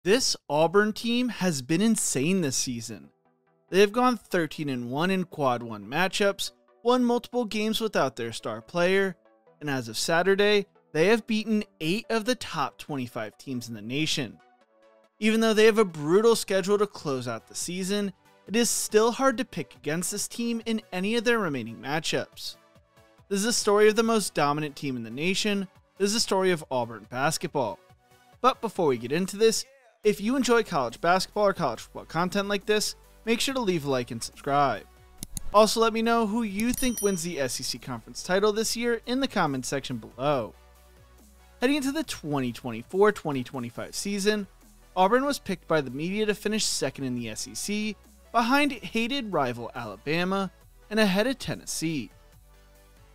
This Auburn team has been insane this season. They have gone 13-1 in Quad 1 matchups, won multiple games without their star player, and as of Saturday, they have beaten 8 of the top 25 teams in the nation. Even though they have a brutal schedule to close out the season, it is still hard to pick against this team in any of their remaining matchups. This is a story of the most dominant team in the nation. This is a story of Auburn basketball. But before we get into this, if you enjoy college basketball or college football content like this, make sure to leave a like and subscribe. Also, let me know who you think wins the SEC Conference title this year in the comments section below. Heading into the 2024-2025 season, Auburn was picked by the media to finish second in the SEC, behind hated rival Alabama and ahead of Tennessee.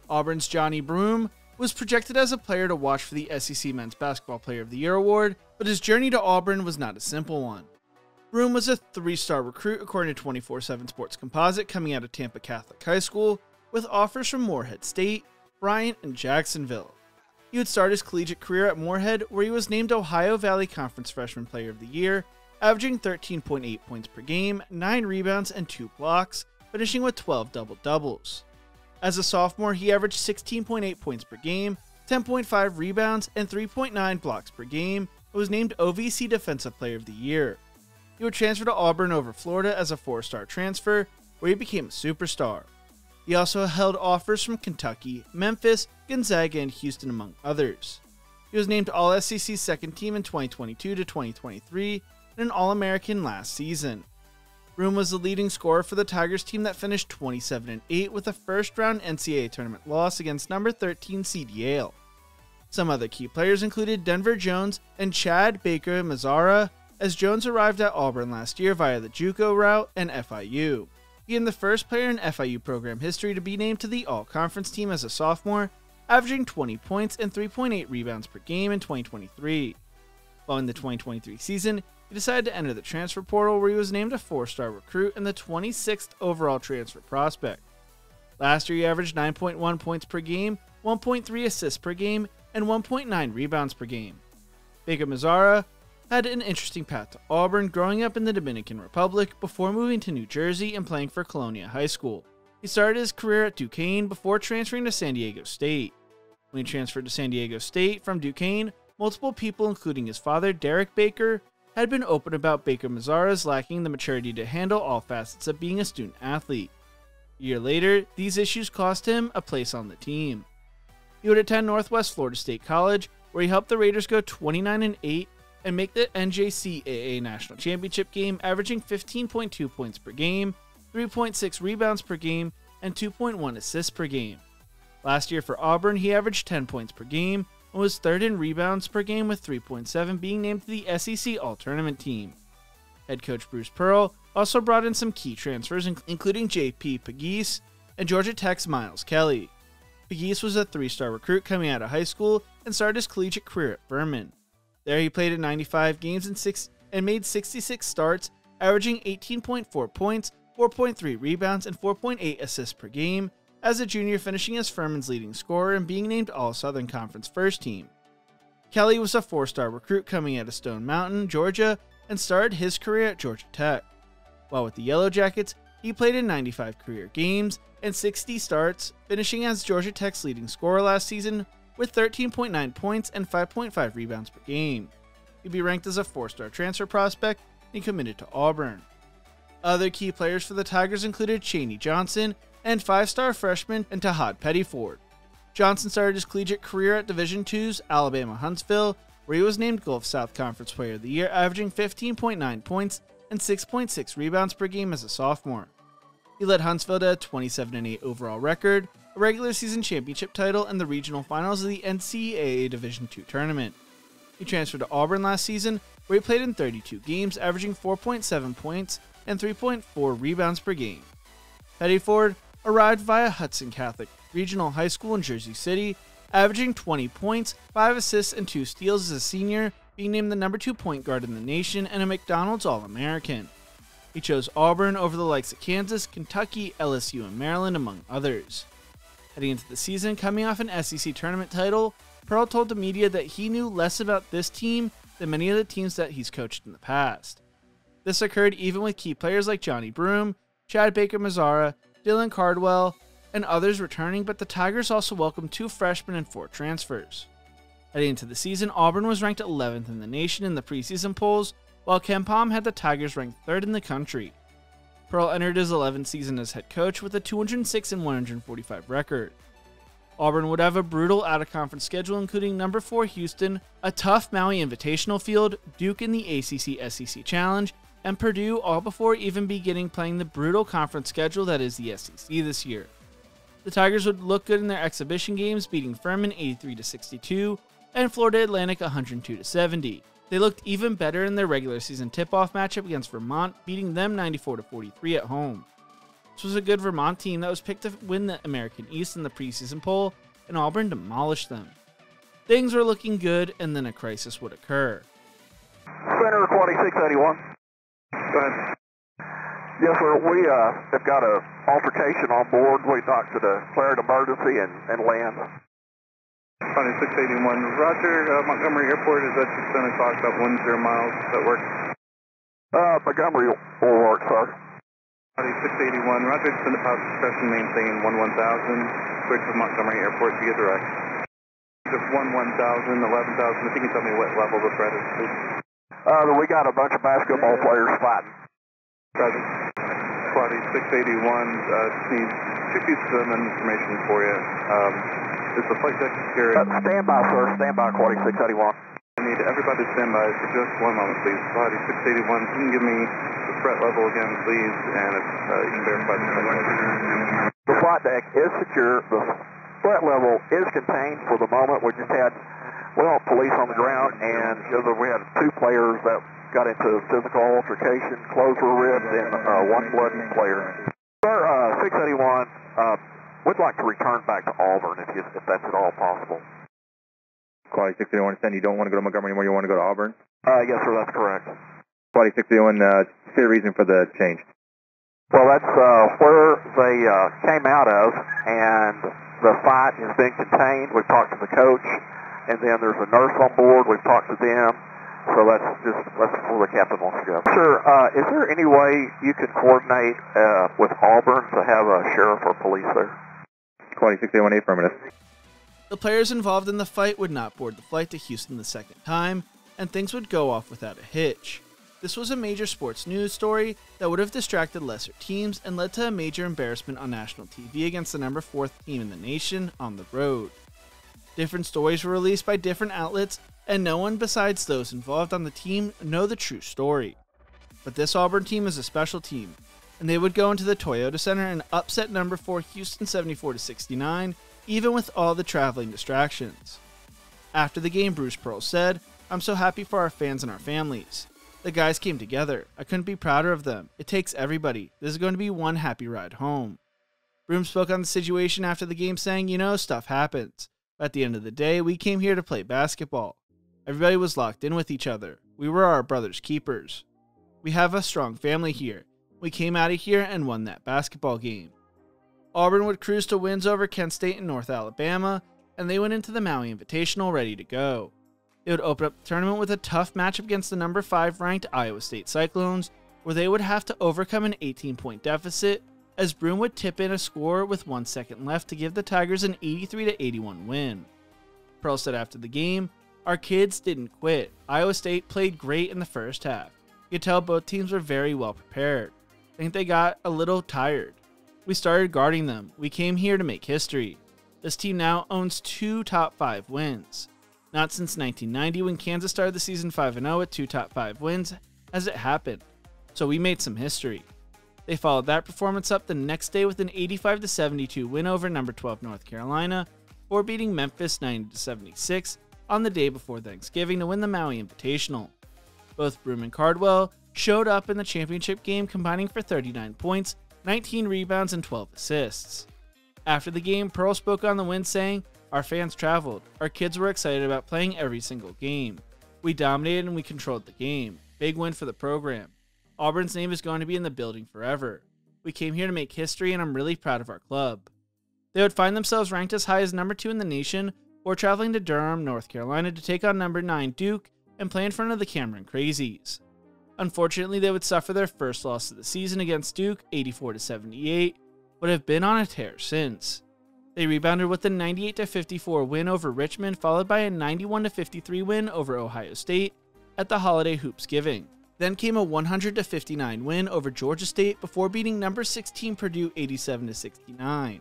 Auburn's Johnny Broome was projected as a player to watch for the SEC Men's Basketball Player of the Year award, but his journey to Auburn was not a simple one. Broome was a 3-star recruit according to 24/7 Sports Composite coming out of Tampa Catholic High School, with offers from Morehead State, Bryant, and Jacksonville. He would start his collegiate career at Morehead, where he was named Ohio Valley Conference Freshman Player of the Year, averaging 13.8 points per game, 9 rebounds, and 2 blocks, finishing with 12 double-doubles. As a sophomore, he averaged 16.8 points per game, 10.5 rebounds, and 3.9 blocks per game, and was named OVC Defensive Player of the Year. He would transfer to Auburn over Florida as a 4-star transfer, where he became a superstar. He also held offers from Kentucky, Memphis, Gonzaga, and Houston, among others. He was named All-SEC Second Team in 2022 to 2023 and an All-American last season. Broome was the leading scorer for the Tigers team that finished 27-8 with a first-round NCAA tournament loss against number 13 seed Yale. Some other key players included Denver Jones and Chad Baker Mazzara, as Jones arrived at Auburn last year via the JUCO route and FIU. He became the first player in FIU program history to be named to the All-Conference team as a sophomore, averaging 20 points and 3.8 rebounds per game in 2023. Following the 2023 season, he decided to enter the transfer portal, where he was named a 4-star recruit and the 26th overall transfer prospect. Last year, he averaged 9.1 points per game, 1.3 assists per game, and 1.9 rebounds per game. Baker Mazzara had an interesting path to Auburn, growing up in the Dominican Republic before moving to New Jersey and playing for Colonia High School. He started his career at Duquesne before transferring to San Diego State. When he transferred to San Diego State from Duquesne, multiple people, including his father, Derek Baker, had been open about Baker Mazzara's lacking the maturity to handle all facets of being a student athlete. A year later, these issues cost him a place on the team. He would attend Northwest Florida State College, where he helped the Raiders go 29-8 and make the NJCAA National Championship game, averaging 15.2 points per game, 3.6 rebounds per game, and 2.1 assists per game. Last year for Auburn, he averaged 10 points per game, and was third in rebounds per game with 3.7, being named to the SEC All-Tournament team. Head coach Bruce Pearl also brought in some key transfers, including J.P. Pegues and Georgia Tech's Miles Kelly. Pegues was a 3-star recruit coming out of high school and started his collegiate career at Furman. There he played in 95 games and made 66 starts, averaging 18.4 points, 4.3 rebounds, and 4.8 assists per game, as a junior finishing as Furman's leading scorer and being named All-Southern Conference First Team. Kelly was a 4-star recruit coming out of Stone Mountain, Georgia, and started his career at Georgia Tech. While with the Yellow Jackets, he played in 95 career games and 60 starts, finishing as Georgia Tech's leading scorer last season with 13.9 points and 5.5 rebounds per game. He'd be ranked as a 4-star transfer prospect and committed to Auburn. Other key players for the Tigers included Chaney Johnson and 5-star freshman and Tahad Pettyford. Johnson started his collegiate career at Division II's Alabama Huntsville, where he was named Gulf South Conference Player of the Year, averaging 15.9 points and 6.6 rebounds per game as a sophomore. He led Huntsville to a 27-8 overall record, a regular season championship title, and the regional finals of the NCAA Division II tournament. He transferred to Auburn last season, where he played in 32 games, averaging 4.7 points and 3.4 rebounds per game. Pettyford arrived via Hudson Catholic Regional High School in Jersey City, averaging 20 points, 5 assists, and 2 steals as a senior, being named the number 2 point guard in the nation and a McDonald's All-American. He chose Auburn over the likes of Kansas, Kentucky, LSU, and Maryland, among others. Heading into the season, coming off an SEC tournament title, Pearl told the media that he knew less about this team than many of the teams that he's coached in the past. This occurred even with key players like Johnny Broome, Chad Baker-Mazara, Dylan Cardwell, and others returning, but the Tigers also welcomed 2 freshmen and 4 transfers. Heading into the season, Auburn was ranked 11th in the nation in the preseason polls, while KenPom had the Tigers ranked 3rd in the country. Pearl entered his 11th season as head coach with a 206-145 record. Auburn would have a brutal out-of-conference schedule, including number 4 Houston, a tough Maui Invitational field, Duke in the ACC-SEC Challenge, and Purdue, all before even beginning playing the brutal conference schedule that is the SEC this year. The Tigers would look good in their exhibition games, beating Furman 83-62 and Florida Atlantic 102-70. They looked even better in their regular season tip-off matchup against Vermont, beating them 94-43 at home. This was a good Vermont team that was picked to win the American East in the preseason poll, and Auburn demolished them. Things were looking good, and then a crisis would occur. Center 2681. Go ahead. Yes, sir. We have got an altercation on board. We knocked to declare an emergency and land. 2681. Roger, Montgomery Airport is at 10 o'clock, about 10 miles. Does that work? Montgomery will work, sir. 2681. Roger, send a pilot discussion maintain 11000. Switch to Montgomery Airport to get direct. Just 11,000. If you can tell me what level the threat is, please. We got a bunch of basketball players fighting. Roger. Quality 681. Just need 2 pieces of information for you. Is the flight deck secure? Stand by, sir. Stand by, Quality 681. I need everybody to stand by for just 1 moment, please. Quality 681. Can you give me the threat level again, please? And if you can verify the threat level. The flight deck is secure. The threat level is contained for the moment. We just had, police on the ground, and we had 2 players that got into physical altercation. Clothes were ripped, and 1 bloody player. Sir, 681, we'd like to return back to Auburn if that's at all possible. Quality 681, you don't want to go to Montgomery anymore, you want to go to Auburn? Yes, sir, that's correct. Quality 681, say the reason for the change. Well, that's where they came out of, and the fight has been contained. We've talked to the coach, and then there's a nurse on board. We've talked to them, so that's where the captain wants to go. Sir, is there any way you can coordinate with Auburn to have a sheriff or police there? Quality 681, affirmative. The players involved in the fight would not board the flight to Houston the second time, and things would go off without a hitch. This was a major sports news story that would have distracted lesser teams and led to a major embarrassment on national TV against the number 4th team in the nation on the road. Different stories were released by different outlets, and no one besides those involved on the team know the true story. But this Auburn team is a special team, and they would go into the Toyota Center and upset number 4 Houston 74-69, even with all the traveling distractions. After the game, Bruce Pearl said, "I'm so happy for our fans and our families. The guys came together. I couldn't be prouder of them. It takes everybody. This is going to be one happy ride home." Broome spoke on the situation after the game saying, stuff happens. But at the end of the day, we came here to play basketball. Everybody was locked in with each other. We were our brother's keepers. We have a strong family here. We came out of here and won that basketball game. Auburn would cruise to wins over Kent State and North Alabama, and they went into the Maui Invitational ready to go. They would open up the tournament with a tough matchup against the number 5 ranked Iowa State Cyclones, where they would have to overcome an 18-point deficit, as Broome would tip in a score with 1 second left to give the Tigers an 83-81 win. Pearl said after the game, "Our kids didn't quit. Iowa State played great in the first half. You could tell both teams were very well prepared. I think they got a little tired. We started guarding them. We came here to make history. This team now owns 2 top 5 wins. Not since 1990 when Kansas started the season 5-0 with 2 top 5 wins has it happened. So we made some history." They followed that performance up the next day with an 85-72 win over number 12 North Carolina, before beating Memphis 90-76 on the day before Thanksgiving to win the Maui Invitational. Both Broome and Cardwell showed up in the championship game, combining for 39 points, 19 rebounds, and 12 assists. After the game, Pearl spoke on the win saying, "Our fans traveled. Our kids were excited about playing every single game. We dominated and we controlled the game. Big win for the program. Auburn's name is going to be in the building forever. We came here to make history, and I'm really proud of our club." They would find themselves ranked as high as number 2 in the nation, or traveling to Durham, North Carolina to take on number 9 Duke, and play in front of the Cameron Crazies. Unfortunately, they would suffer their first loss of the season against Duke, 84-78, but have been on a tear since. They rebounded with a 98-54 win over Richmond, followed by a 91-53 win over Ohio State at the Holiday Hoopsgiving. Then came a 100-59 win over Georgia State before beating number 16 Purdue 87-69.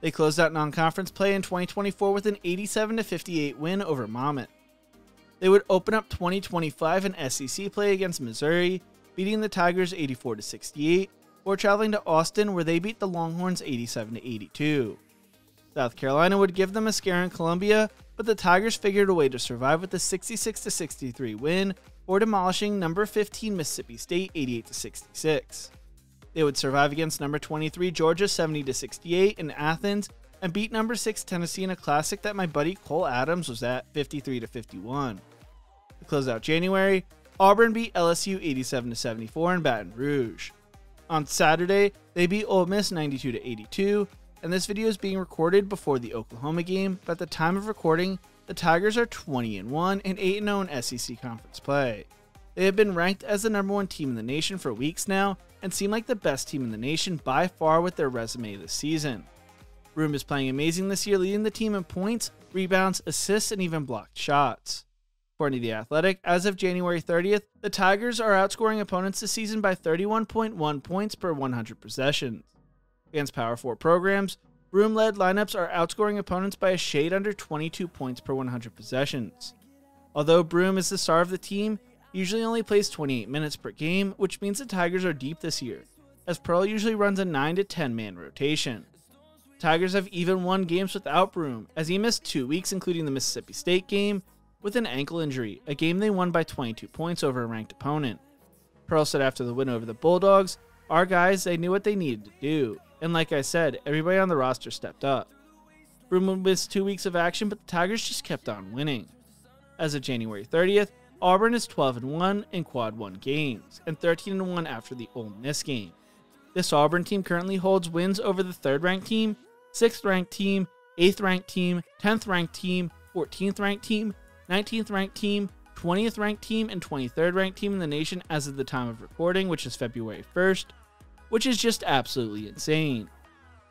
They closed out non-conference play in 2024 with an 87-58 win over Monmouth. They would open up 2025 in SEC play against Missouri, beating the Tigers 84-68, or traveling to Austin where they beat the Longhorns 87-82. South Carolina would give them a scare in Columbia, but the Tigers figured a way to survive with a 66-63 win, or demolishing number 15 Mississippi State 88-66. They would survive against number 23 Georgia 70-68 in Athens, and beat number 6 Tennessee in a classic that my buddy Cole Adams was at 53-51. To close out January, Auburn beat LSU 87-74 in Baton Rouge. On Saturday, they beat Ole Miss 92-82, and this video is being recorded before the Oklahoma game, but at the time of recording, the Tigers are 20-1 and 8-0 in SEC conference play. They have been ranked as the number 1 team in the nation for weeks now, and seem like the best team in the nation by far with their resume this season. Broome is playing amazing this year, leading the team in points, rebounds, assists, and even blocked shots. According to The Athletic, as of January 30th, the Tigers are outscoring opponents this season by 31.1 points per 100 possessions. Against Power 4 programs, Broome-led lineups are outscoring opponents by a shade under 22 points per 100 possessions. Although Broome is the star of the team, he usually only plays 28 minutes per game, which means the Tigers are deep this year, as Pearl usually runs a 9 to 10 man rotation. Tigers have even won games without Broome, as he missed 2 weeks including the Mississippi State game, with an ankle injury, a game they won by 22 points over a ranked opponent. Pearl said after the win over the Bulldogs, "Our guys, they knew what they needed to do, and like I said, everybody on the roster stepped up." Broome missed 2 weeks of action, but the Tigers just kept on winning. As of January 30th, Auburn is 12-1 in Quad 1 games, and 13-1 after the Ole Miss game. This Auburn team currently holds wins over the 3rd-ranked team, 6th-ranked team, 8th-ranked team, 10th-ranked team, 14th-ranked team, 19th-ranked team, 20th-ranked team, and 23rd-ranked team in the nation as of the time of recording, which is February 1st, which is just absolutely insane.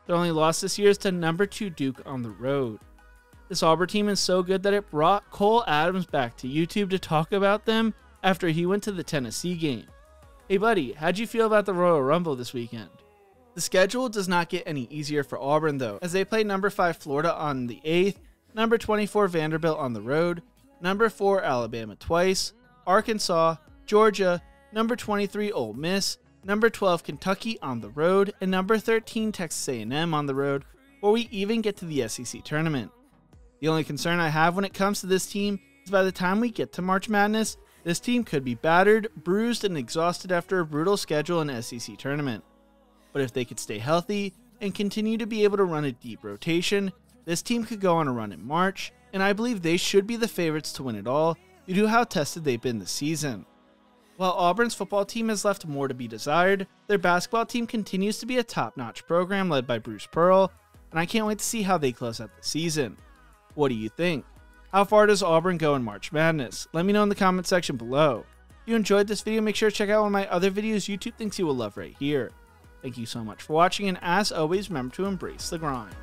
Their only loss this year is to number 2 Duke on the road. This Auburn team is so good that it brought Cole Adams back to YouTube to talk about them after he went to the Tennessee game. Hey buddy, how'd you feel about the Royal Rumble this weekend? The schedule does not get any easier for Auburn though, as they play number 5 Florida on the 8th, number 24 Vanderbilt on the road, number 4 Alabama twice, Arkansas, Georgia, number 23 Ole Miss, number 12 Kentucky on the road, and number 13 Texas A&M on the road, before we even get to the SEC tournament. The only concern I have when it comes to this team is by the time we get to March Madness, this team could be battered, bruised, and exhausted after a brutal schedule in SEC tournament. But if they could stay healthy and continue to be able to run a deep rotation, this team could go on a run in March, and I believe they should be the favorites to win it all due to how tested they've been this season. While Auburn's football team has left more to be desired, their basketball team continues to be a top-notch program led by Bruce Pearl, and I can't wait to see how they close out the season. What do you think? How far does Auburn go in March Madness? Let me know in the comment section below. If you enjoyed this video, make sure to check out one of my other videos YouTube thinks you will love right here. Thank you so much for watching, and as always, remember to embrace the grind.